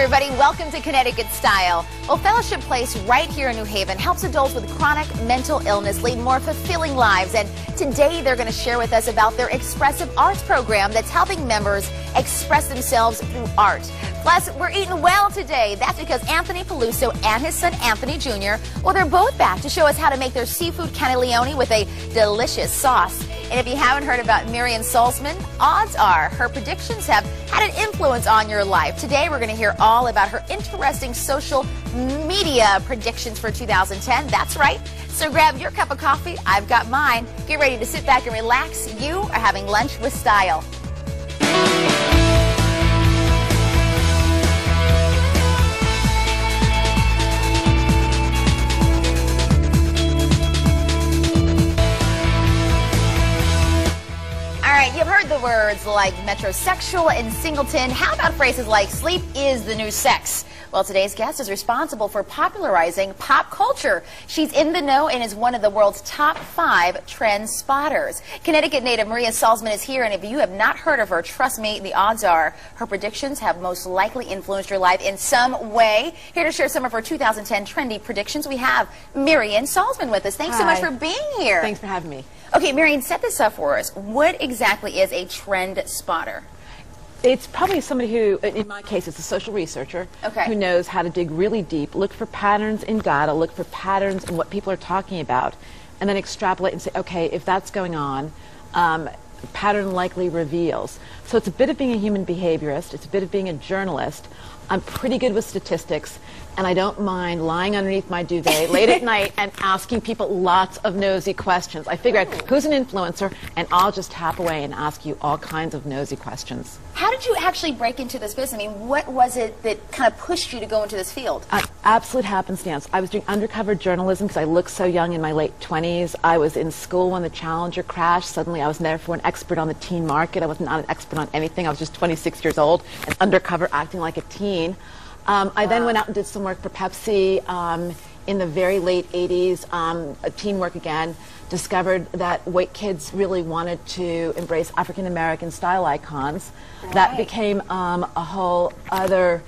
everybody. Welcome to Connecticut Style. Well, Fellowship Place right here in New Haven helps adults with chronic mental illness lead more fulfilling lives. And today they're going to share with us about their expressive arts program that's helping members express themselves through art. Plus, we're eating well today. That's because Anthony Peluso and his son Anthony Jr., well, they're both back to show us how to make their seafood cannelloni with a delicious sauce. And if you haven't heard about Marian Salzman, odds are her predictions have had an influence on your life. Today we're going to hear all about her interesting social media predictions for 2010. That's right. So grab your cup of coffee. I've got mine. Get ready to sit back and relax. You are having lunch with style. You've heard the words like metrosexual and singleton. How about phrases like sleep is the new sex? Well, today's guest is responsible for popularizing pop culture. She's in the know and is one of the world's top 5 trend spotters. Connecticut native Marian Salzman is here, and if you have not heard of her, trust me, the odds are her predictions have most likely influenced your life in some way. Here to share some of her 2010 trendy predictions, we have Marian Salzman with us. Thanks so much for being here. Thanks for having me. Okay, Marian, set this up for us. What exactly is a trend spotter? It's probably somebody who, in my case, is a social researcher who knows how to dig really deep, look for patterns in data, look for patterns in what people are talking about, and then extrapolate and say, okay, if that's going on, pattern likely reveals. So it's a bit of being a human behaviorist, it's a bit of being a journalist. I'm pretty good with statistics, and I don't mind lying underneath my duvet late at night and asking people lots of nosy questions. I figure out who's an influencer, and I'll just tap away and ask you all kinds of nosy questions. How did you actually break into this business? I mean, what was it that kind of pushed you to go into this field? Absolute happenstance. I was doing undercover journalism because I looked so young in my late 20s. I was in school when the Challenger crashed. Suddenly I was therefore an expert on the teen market. I was not an expert on anything. I was just 26 years old and undercover acting like a teen. I then went out and did some work for Pepsi in the very late 80s, teen work again, discovered that white kids really wanted to embrace African-American style icons. That became a whole other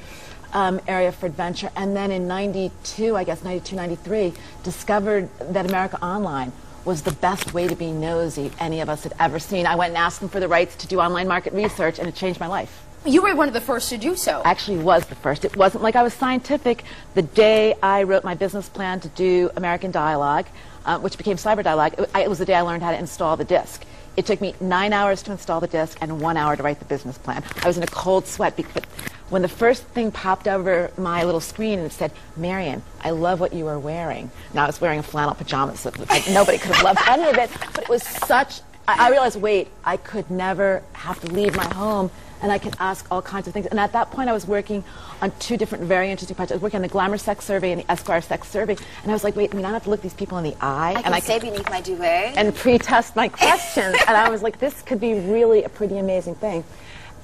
area for adventure. And then in 92, I guess, 92, 93, discovered that America Online was the best way to be nosy any of us had ever seen. I went and asked them for the rights to do online market research, and it changed my life. You were one of the first to do so. Actually was the first. It wasn't like I was scientific. The day I wrote my business plan to do American Dialogue, which became Cyber Dialogue, it was the day I learned how to install the disk. It took me 9 hours to install the disk and 1 hour to write the business plan. I was in a cold sweat, but when the first thing popped over my little screen and it said, Marian, I love what you are wearing. Now I was wearing a flannel pajamas, so nobody could have loved any of it, but it was such, I realized, wait, I could never have to leave my home, and I could ask all kinds of things. And at that point, I was working on 2 different very interesting projects. I was working on the Glamour Sex Survey and the Esquire Sex Survey. And I was like, wait, I mean, I don't have to look these people in the eye. I can beneath my duvet. And pre-test my questions. And I was like, this could be really a pretty amazing thing.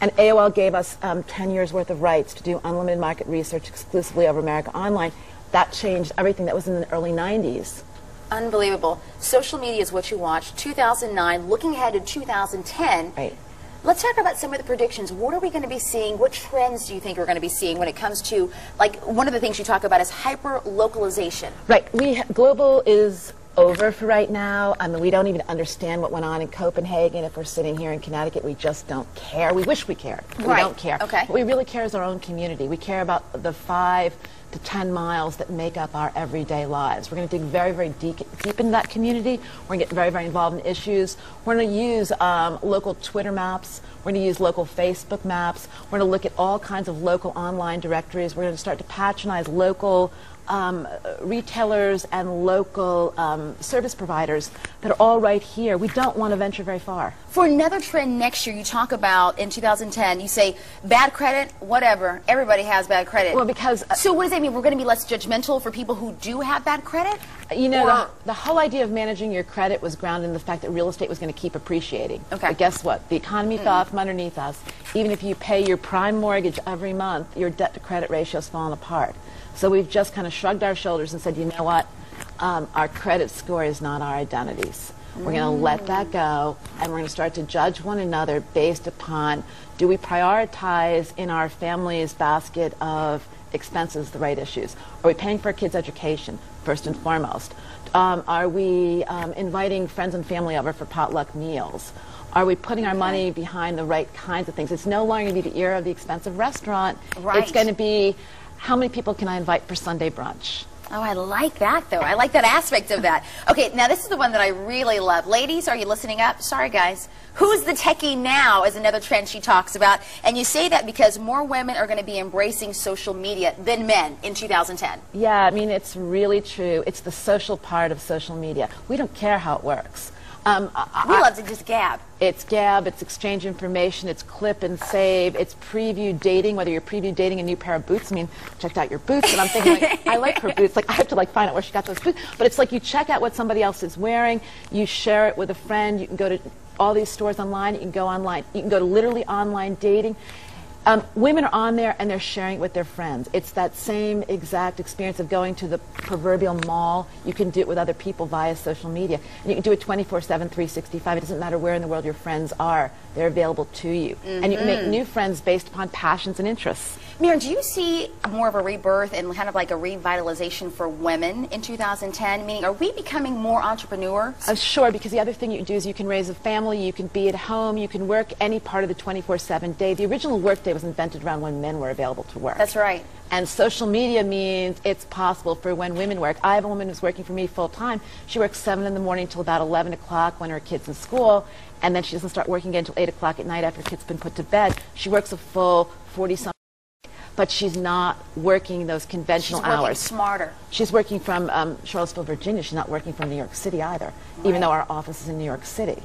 And AOL gave us 10 years worth of rights to do unlimited market research exclusively over America Online. That changed everything. That was in the early 90s. Unbelievable. Social media is what you watch. 2009, looking ahead to 2010. Right. Let's talk about some of the predictions. What are we going to be seeing? What trends do you think we're going to be seeing when it comes to, like, one of the things you talk about is hyper-localization? Right. Global is over for right now. I mean, we don't even understand what went on in Copenhagen. If we're sitting here in Connecticut, we just don't care. We wish we cared. We don't care. Okay. What we really care is our own community. We care about the 5 to 10 miles that make up our everyday lives. We're going to dig very, very deep into that community. We're going to get very, very involved in issues. We're going to use local Twitter maps. We're going to use local Facebook maps. We're going to look at all kinds of local online directories. We're going to start to patronize local retailers and local service providers that are all right here. We don't want to venture very far. For another trend next year, you talk about in 2010, you say bad credit, whatever. Everybody has bad credit. Well, because... so what does that mean? We're going to be less judgmental for people who do have bad credit? You know, the whole idea of managing your credit was grounded in the fact that real estate was going to keep appreciating. Okay. But guess what? The economy fell out from underneath us. Even if you pay your prime mortgage every month, your debt-to-credit ratio is falling apart. So we've just kind of shrugged our shoulders and said, you know what? Our credit score is not our identities. We're going to let that go, and we're going to start to judge one another based upon, do we prioritize in our family's basket of expenses the right issues? Are we paying for our kids' education, first and foremost? Are we inviting friends and family over for potluck meals? Are we putting our money behind the right kinds of things? It's no longer going to be the era of the expensive restaurant. Right. It's going to be, how many people can I invite for Sunday brunch? Oh, I like that, though. I like that aspect of that. Okay, now this is the one that I really love. Ladies, are you listening up? Sorry, guys. Who's the techie now is another trend she talks about. And you say that because more women are going to be embracing social media than men in 2010. Yeah, I mean, it's really true. It's the social part of social media. We don't care how it works. We love to just gab. It's gab, it's exchange information, it's clip and save, it's preview dating, whether you're preview dating a new pair of boots. I mean, checked out your boots, and I'm thinking, like, I like her boots. Like, I have to, like, find out where she got those boots. But it's like you check out what somebody else is wearing, you share it with a friend, you can go to all these stores online, you can go online, you can go to literally online dating. Women are on there and they're sharing it with their friends. It's that same exact experience of going to the proverbial mall. You can do it with other people via social media. And you can do it 24/7, 365. It doesn't matter where in the world your friends are. They're available to you. And you can make new friends based upon passions and interests. Marian, do you see more of a rebirth and kind of like a revitalization for women in 2010? Meaning, are we becoming more entrepreneurs? Sure, because the other thing you can do is you can raise a family, you can be at home, you can work any part of the 24/7 day. The original workday was invented around when men were available to work. That's right. And social media means it's possible for when women work. I have a woman who's working for me full time. She works 7 in the morning till about 11 o'clock when her kid's in school, and then she doesn't start working again until 8 o'clock at night after her kid's been put to bed. She works a full 40-some. But she's not working those conventional hours. She's working smarter. She's working from Charlottesville, Virginia. She's not working from New York City either, even though our office is in New York City.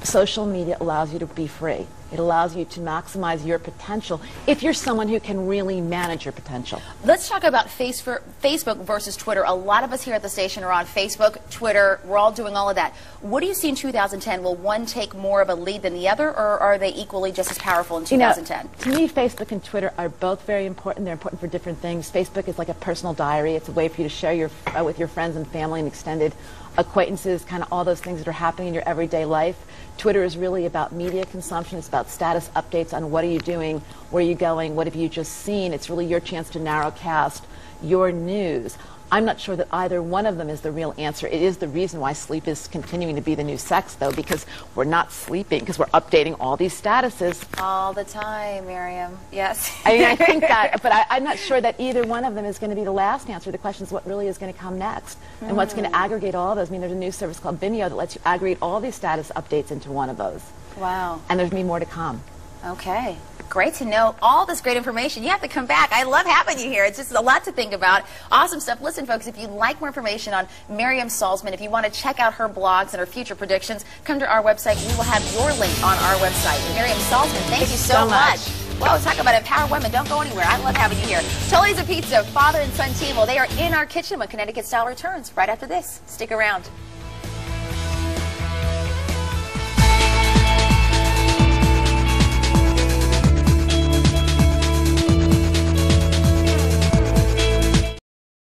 Social media allows you to be free. It allows you to maximize your potential if you're someone who can really manage your potential. Let's talk about Facebook versus Twitter. A lot of us here at the station are on Facebook, Twitter. We're all doing all of that. What do you see in 2010? Will one take more of a lead than the other, or are they equally just as powerful in 2010? You know, to me, Facebook and Twitter are both very important. They're important for different things. Facebook is like a personal diary. It's a way for you to share with your friends and family and extended acquaintances, kind of all those things that are happening in your everyday life. Twitter is really about media consumption. It's about status updates on what are you doing, where are you going, what have you just seen. It's really your chance to narrowcast your news. I'm not sure that either one of them is the real answer. It is the reason why sleep is continuing to be the new sex, though, because we're not sleeping, because we're updating all these statuses. All the time, Miriam. Yes. I mean, I think that, but I'm not sure that either one of them is going to be the last answer. The question is what really is going to come next, and what's going to aggregate all of those. I mean, there's a new service called Vimeo that lets you aggregate all these status updates into one of those. Wow. And there's going to be more to come. Okay. Great to know all this great information. You have to come back. I love having you here. It's just a lot to think about. Awesome stuff. Listen, folks, if you'd like more information on Marian Salzman, if you want to check out her blogs and her future predictions, come to our website. We will have your link on our website. Marian Salzman, thank you so much. Whoa, talk about empower women. Don't go anywhere. I love having you here. Totally a Pizza, father and son team. Well, they are in our kitchen when Connecticut Style returns right after this. Stick around.